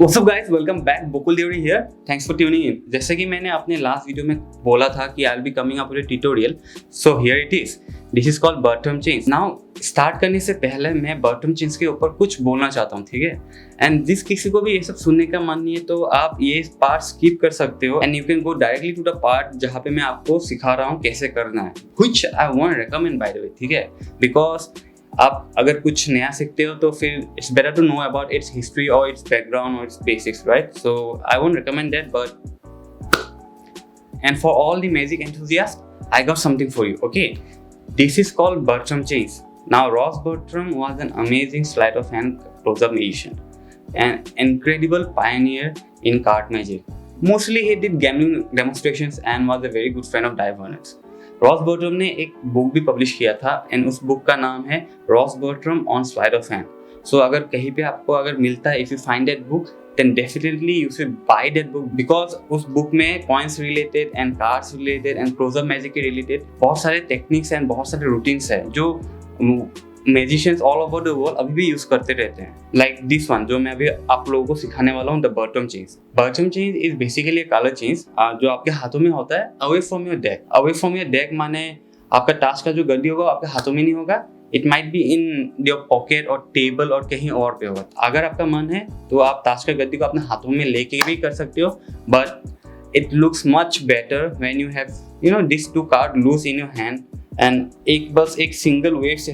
What's up guys, welcome back. Bokul Deori here. Thanks for tuning in. जैसे कि मैंने अपने लास्ट वीडियो में बोला था कि I'll be coming up with a tutorial. So here it is. This is called bottom chains. Now start करने से पहले मैं बॉटम चेन्स के ऊपर कुछ बोलना चाहता हूँ, ठीक है? एंड जिस किसी को भी ये सब सुनने का मन नहीं है तो आप ये पार्ट स्किप कर सकते हो and you can go directly to the part जहाँ पे मैं आपको सिखा रहा हूँ कैसे करना है, which I won't recommend by the way, ठीक है? Because आप अगर कुछ नया सीखते हो तो फिर it's better to know about its history or its background or its basics, right? So I won't recommend that, but and for all the magic enthusiasts, I got something for you, okay? This is called Bertram chains. Now Ross Bertram was an amazing sleight of hand close-up magician, an incredible pioneer in card magic. Mostly he did gambling demonstrations and was a very good friend of Dave Berners. Ross Bertram ने एक book भी publish किया था and उस book का नाम है Ross Bertram on sleight of hand. So अगर कहीं पे आपको अगर मिलता है, if you find that book then definitely you should buy that book, because उस बुक में coins related and cards related and close-up magic के रिलेटेड बहुत सारे टेक्निक्स एंड बहुत सारे रूटीन्स है जो magicians all over the world अभी भी यूज करते रहते हैं. लाइक दिस वन जो मैं अभी आप लोगों को सिखाने वाला हूँ, the bottom chains. Bottom chains is basically colour chains जो आपके हाथों में होता है away from your deck. Away from your deck माने आपका टास्क का जो गद्दी होगा आपके हाथों में नहीं होगा. It might be in your pocket और टेबल और कहीं और पे होगा. अगर आपका मन है तो आप टास्क का गद्दी को अपने हाथों में लेके भी कर सकते हो, but it looks much better when you have this two card loose in your hand and एक सिंगल वेव से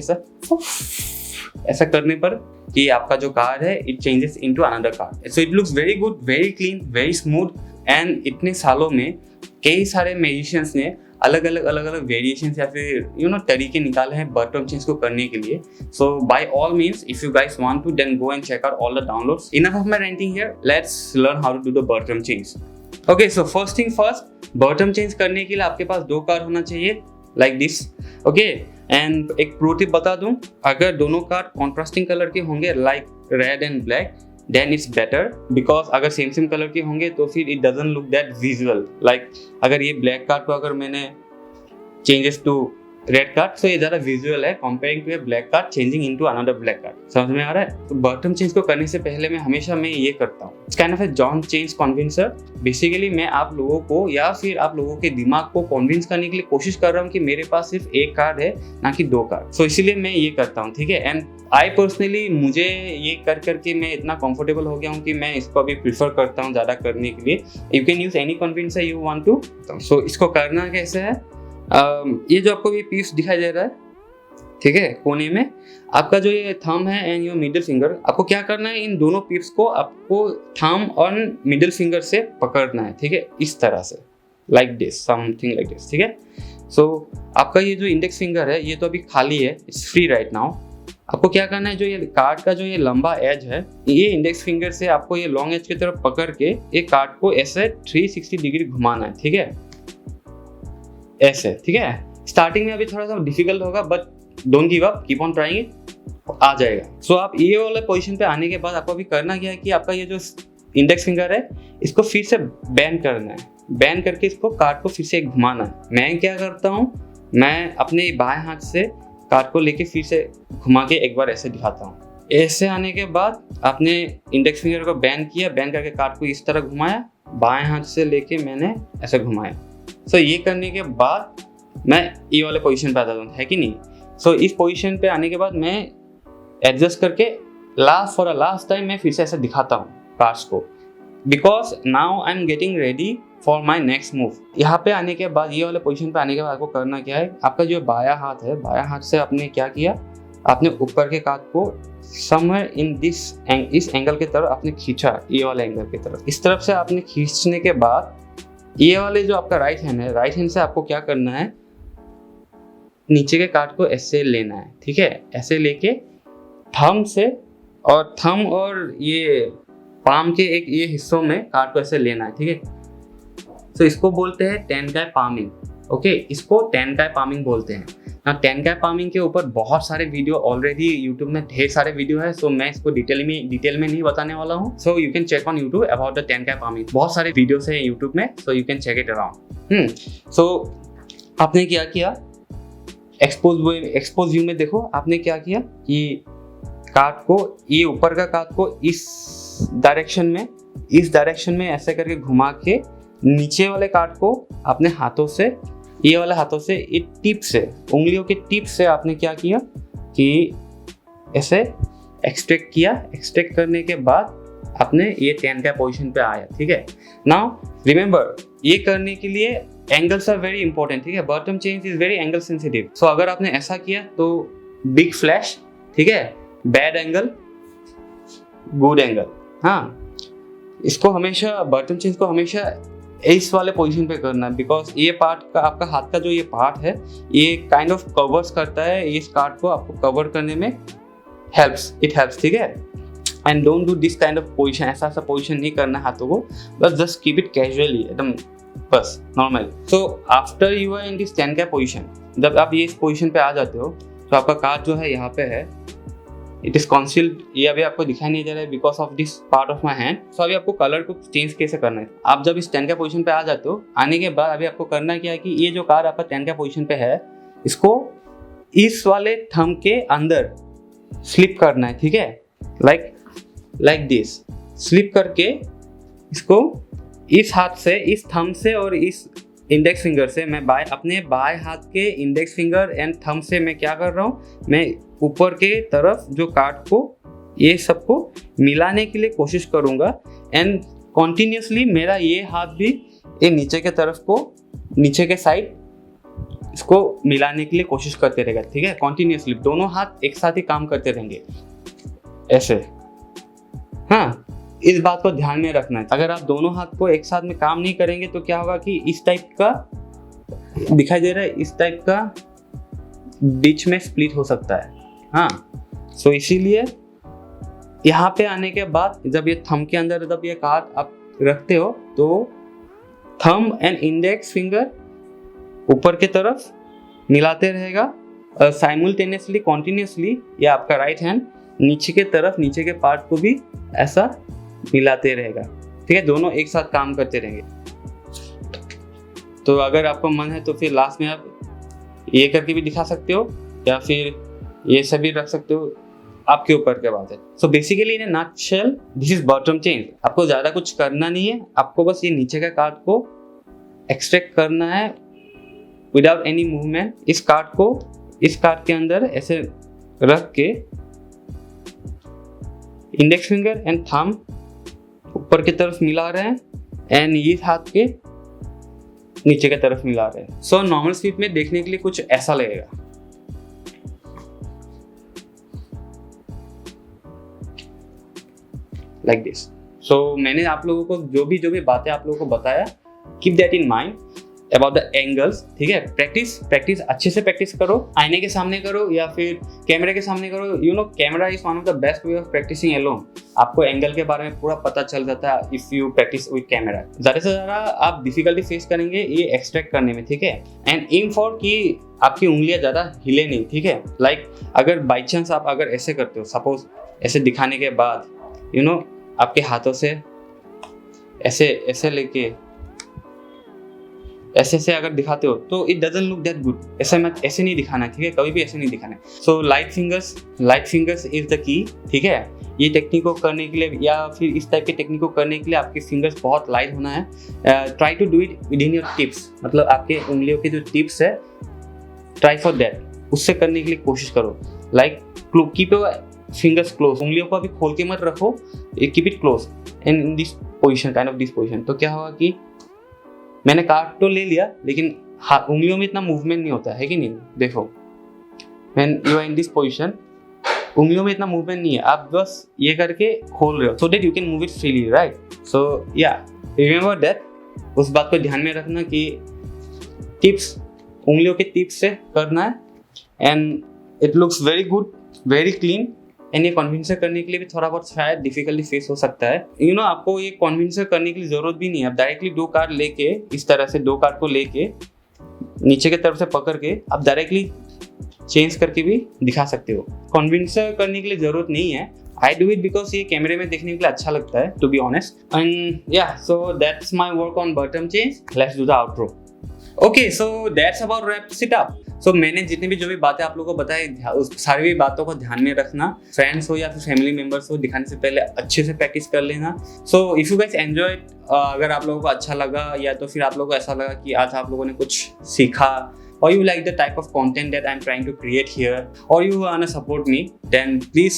ऐसा करने पर कि आपका जो कार्ड है it changes into another card. So it looks very good, very clean, very smooth. And इतने सालों में कई सारे म्यूजिशियंस ने अलग अलग वेरिएशंस या फिर तरीके निकाले हैं बॉटम चेन्स को करने के लिए. So by all means if you guys want to then go and check out all the downloads. Enough of my ranting here, let's learn how to do the bottom change. Okay, so first thing first, bottom change करने के लिए आपके पास दो card होना चाहिए like this. Okay, and एक pro tip बता दूं, अगर दोनों कार्ड कॉन्ट्रास्टिंग कलर के होंगे like red and black then it's better, because अगर सेम कलर के होंगे तो फिर it doesn't look that visual. Like अगर ये ब्लैक कार्ड को अगर मैंने changes to red card, so ये ज़्यादा विजुअल है comparing to a black card changing into another black card. समझ में आ रहा है? तो बॉटम चेंज को करने से पहले मैं हमेशा ये करता हूँ. It's kind of a john change convincer. Basically मैं आप लोगों को या फिर आप लोगों के दिमाग को कन्विंस करने के लिए कोशिश कर रहा हूँ कि मेरे पास सिर्फ एक कार्ड है ना कि दो कार्ड. सो इसीलिए मैं ये करता हूँ, ठीक है? एंड आई पर्सनली मुझे ये करके मैं इतना कंफर्टेबल हो गया हूँ कि मैं इसको अभी प्रीफर करता हूँ ज़्यादा करने के लिए. You can use any convincer you want to. So इसको करना कैसे है, ये जो आपको ये पीस दिखाई दे रहा है, ठीक है, कोने में आपका जो ये थंब है एंड योर मिडिल फिंगर, आपको क्या करना है, इन दोनों पीस को आपको थंब और मिडिल फिंगर से पकड़ना है, ठीक है, इस तरह से, like this, something like this, ठीक है. सो आपका ये जो इंडेक्स फिंगर है ये तो अभी खाली है, इट्स फ्री राइट नाउ. आपको क्या करना है, जो ये कार्ड का जो ये लंबा एज है, ये इंडेक्स फिंगर से आपको ये लॉन्ग एज की तरफ पकड़ के ये कार्ड को ऐसे 360 डिग्री घुमाना है, ठीक है, ऐसे, ठीक है. स्टार्टिंग में अभी थोड़ा सा डिफिकल्ट होगा but don't give up, keep on trying it, आ जाएगा. सो आप ये वाले पोजीशन पे आने के बाद आपको अभी करना क्या है कि आपका ये जो इंडेक्स फिंगर है इसको फिर से बैंड करना है. बैंड करके इसको कार्ड को फिर से घुमाना है. मैं क्या करता हूँ, मैं अपने बाएं हाथ से कार्ड को लेके फिर से घुमा के एक बार ऐसे दिखाता हूँ. ऐसे आने के बाद आपने इंडेक्स फिंगर को बैंड किया, बैंड करके कार्ड को इस तरह घुमाया, बाएं हाथ से लेके मैंने ऐसे घुमाया. सो ये करने के बाद मैं ये वाले पोजीशन पे आ जाता हूँ, है कि नहीं. सो इस पोजीशन पे आने के बाद मैं एडजस्ट करके फॉर लास्ट टाइम मैं फिर से ऐसे दिखाता हूँ कार्ड्स को, because now I am getting ready for my next move. यहाँ पे आने के बाद, ये वाले पोजीशन पे आने के बाद आपको करना क्या है, आपका जो बायां हाथ है, बायां हाथ से आपने क्या किया, आपने ऊपर के कार्ड को समवेयर इन दिस इस एंगल की तरफ आपने खींचा, ये वाले एंगल की तरफ। इस तरफ से आपने खींचने के बाद ये वाले जो आपका राइट हैंड है, राइट हैंड से आपको क्या करना है, नीचे के कार्ड को ऐसे लेना है, ठीक है। ऐसे लेके थंब से और थंब और ये पाम के एक ये हिस्सों में कार्ड को ऐसे लेना है, ठीक है। तो इसको बोलते हैं टेनकाई पामिंग, ओके। इसको टेनकाई पामिंग बोलते हैं ना। टेनकाई पामिंग के ऊपर बहुत सारे वीडियो ऑलरेडी यूट्यूब में ढेर सारे वीडियो है, सो मैं इसको डिटेल में नहीं बताने वाला हूँ। So you can check on YouTube about the Tenkai palming, बहुत सारे वीडियोस है यूट्यूब में, so you can check it around. So आपने क्या किया, एक्सपोज व्यू में देखो, आपने क्या किया कि कार्ड को, ये ऊपर का कार्ड को इस डायरेक्शन में ऐसे करके घुमा के नीचे वाले कार्ड को अपने हाथों से, ये वाले हाथों से, ये टिप से, उंगलियों के टिप से आपने क्या किया कि ऐसे एक्सट्रैक्ट किया। एक्सट्रैक्ट करने के बाद आपने ये टेनकाई पोजीशन पे आया, ठीक है। नाउ रिमेंबर, ये करने के लिए एंगल्स आर वेरी इंपॉर्टेंट, ठीक है। Bottom change is very angle sensitive. So अगर आपने ऐसा किया तो बिग फ्लैश, ठीक है, बैड एंगल, गुड एंगल। हाँ, इसको हमेशा बॉटम चेंज को हमेशा इस वाले पोजीशन पे करना है, बिकॉज ये पार्ट का, आपका हाथ का जो ये पार्ट है, ये काइंड ऑफ कवर्स करता है, इस कार्ड को आपको कवर करने में इट हेल्प्स, ठीक है। And don't do this kind of position, ऐसा पोजीशन नहीं करना हाथों को, बस जस्ट कीप इट कैजुअली, एकदम बस normal. So after you are in this Tenkai position, जब आप ये इस पोजीशन पे आ जाते हो तो आपका कार्ड जो है यहाँ पे है, इट इज कॉन्सील्ड, ये अभी आपको दिखाई नहीं दे रहा है because of this part of my hand. So अभी आपको कलर को चेंज कैसे करना है, आप जब इस टेनकाई पोजीशन पे आ जाते हो, आने के बाद अभी आपको करना क्या है कि ये जो कार्ड आपका टेनकाई पोजीशन पे है, इसको इस वाले थंब के अंदर स्लिप करना है, ठीक है, लाइक दिस। स्लिप करके इसको इस हाथ से, इस थंब से और इस इंडेक्स फिंगर से, मैं अपने बाएं हाथ के इंडेक्स फिंगर एंड थंब से मैं क्या कर रहा हूँ, मैं ऊपर के तरफ जो कार्ड को, ये सबको मिलाने के लिए कोशिश करूँगा। एंड कॉन्टिन्यूसली मेरा ये हाथ भी ये नीचे के तरफ को, नीचे के साइड इसको मिलाने के लिए कोशिश करते रहेगा, ठीक है। कॉन्टिन्यूसली दोनों हाथ एक साथ ही काम करते रहेंगे ऐसे। हाँ, इस बात को ध्यान में रखना है। अगर आप दोनों हाथ को एक साथ में काम नहीं करेंगे तो क्या होगा कि इस टाइप का दिखाई दे रहा है, इस टाइप का बीच में स्प्लिट हो सकता है। हाँ, सो इसीलिए यहाँ पे आने के बाद जब ये थंब के अंदर जब ये कार्ड आप रखते हो तो थंब एंड इंडेक्स फिंगर ऊपर की तरफ मिलाते रहेगा, साइमल्टेनियसली, कॉन्टिन्यूसली, या आपका राइट हैंड नीचे के तरफ, नीचे के पार्ट को भी ऐसा मिलाते रहेगा, ठीक है। दोनों एक साथ काम करते रहेंगे। तो अगर आपको मन है तो फिर लास्ट में आप ये करके भी दिखा सकते हो, या फिर ये सभी रख सकते हो, आपके ऊपर के बात है। So basically in nutshell this is bottom change. आपको ज़्यादा कुछ करना नहीं है, आपको बस ये नीचे का कार्ड को एक्सट्रैक्ट करना है विदाउट एनी मूवमेंट। इस कार्ड को इस कार्ड के अंदर ऐसे रख के इंडेक्स फिंगर एंड थंब ऊपर की तरफ मिला रहे हैं एंड ये हाथ के नीचे की तरफ मिला रहे हैं। सो नॉर्मल स्पीड में देखने के लिए कुछ ऐसा लगेगा। Like this. सो मैंने आप लोगों को जो भी बातें आप लोगों को बताया, keep that in mind about the angles, ठीक है। प्रैक्टिस अच्छे से प्रैक्टिस करो, आईने के सामने करो या फिर कैमरे के सामने करो। You know, camera is one of the best way of practising alone. आपको एंगल के बारे में पूरा पता चल जाता है if you practise with camera. ज़्यादा से ज़्यादा आप डिफिकल्टी फेस करेंगे ये एक्सट्रैक्ट करने में, ठीक है। एंड एम फॉर कि आपकी उंगलियां ज़्यादा हिले नहीं, ठीक है। लाइक अगर बाई चांस आप अगर ऐसे करते हो, सपोज ऐसे दिखाने के बाद यू नो आपके हाथों से ऐसे लेके ऐसे अगर दिखाते हो तो it doesn't look that good. ऐसे नहीं दिखाना, ठीक है, कभी भी ऐसे नहीं दिखाना। So light fingers is the key, ठीक है। ये टेक्निक को करने के लिए या फिर इस टाइप के टेक्निक को करने के लिए आपके फिंगर्स बहुत लाइट होना है। Try to do it with in your tips, मतलब आपके उंगलियों के जो टिप्स है, ट्राई फॉर दैट, उससे करने के लिए कोशिश करो। Like keep your fingers close, उंगलियों को अभी खोल के मत रखो, keep it close and in this position, kind of this position. तो क्या होगा कि मैंने कार्ड तो ले लिया लेकिन उंगलियों में इतना मूवमेंट नहीं होता है कि नहीं। देखो, when you are in this position, उंगलियों में इतना मूवमेंट नहीं है, आप बस ये करके खोल रहे हो so that you can move it freely, right? So yeah remember that, उस बात को ध्यान में रखना कि टिप्स, उंगलियों के टिप्स से करना है and it looks very good, very clean. And ये कन्विंसर करने के लिए भी थोड़ा बहुत शायद डिफिकल्टी फेस हो सकता है। आपको ये कन्विंसर करने की जरूरत भी नहीं है। आप डायरेक्टली 2 कार्ड लेके, इस तरह से 2 कार्ड को लेके नीचे की तरफ से पकड़ के आप डायरेक्टली चेंज करके भी दिखा सकते हो। कन्विंसर करने के लिए जरूरत नहीं है। आई डू इट बिकॉज ये कैमरे में देखने के लिए अच्छा लगता है, to be honest. And yeah, so that's my work on bottom change. Let's do the outro. Okay, so that's about wrap it up. So मैंने जितनी भी जो भी बातें आप लोगों को बताई, उस सारी बातों को ध्यान में रखना। फ्रेंड्स हो या फिर फैमिली मेंबर्स हो, दिखाने से पहले अच्छे से प्रैक्टिस कर लेना। So if you guys enjoy it, अगर आप लोगों को अच्छा लगा या तो फिर आप लोगों को ऐसा लगा कि आज आप लोगों ने कुछ सीखा, or you like the type of content that I'm trying to create here, or you wanna support me, then please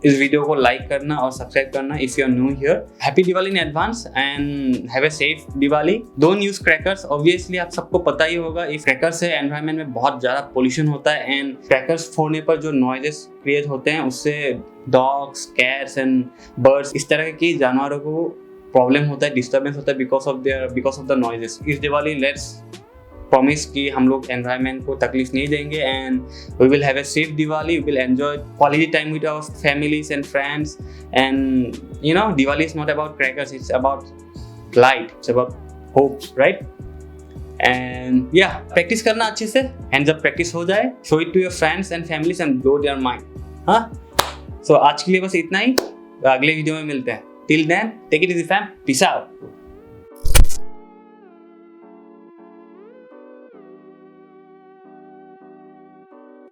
इस वीडियो को लाइक करना और सब्सक्राइब करना if you are new here. Happy Diwali in advance and have a safe Diwali. Don't use crackers. Obviously आप सबको पता ही होगा, इस क्रैकर से एनवायरनमेंट में बहुत ज़्यादा पोल्यूशन होता है एंड क्रैकर्स फोड़ने पर जो नॉइजेस क्रिएट होते हैं उससे डॉग्स, कैट्स एंड बर्ड्स, इस तरह के जानवरों को प्रॉब्लम होता है, डिस्टर्बेंस होता है बिकॉज ऑफ द नॉइजेस। इस दिवाली लेट्स प्रॉमिस कि हम लोग एनवायरनमेंट को तकलीफ नहीं देंगे and we will have a safe Diwali. We will enjoy quality time with our families and friends and Diwali is not about crackers, it's about light, it's about hope, right? And yeah, practice करना अच्छे से and जब practice हो जाए, show it to your friends and families and blow their mind. हाँ, so आज के लिए बस इतना ही। अगले वीडियो में मिलते हैं। Till then, take it easy fam, peace out.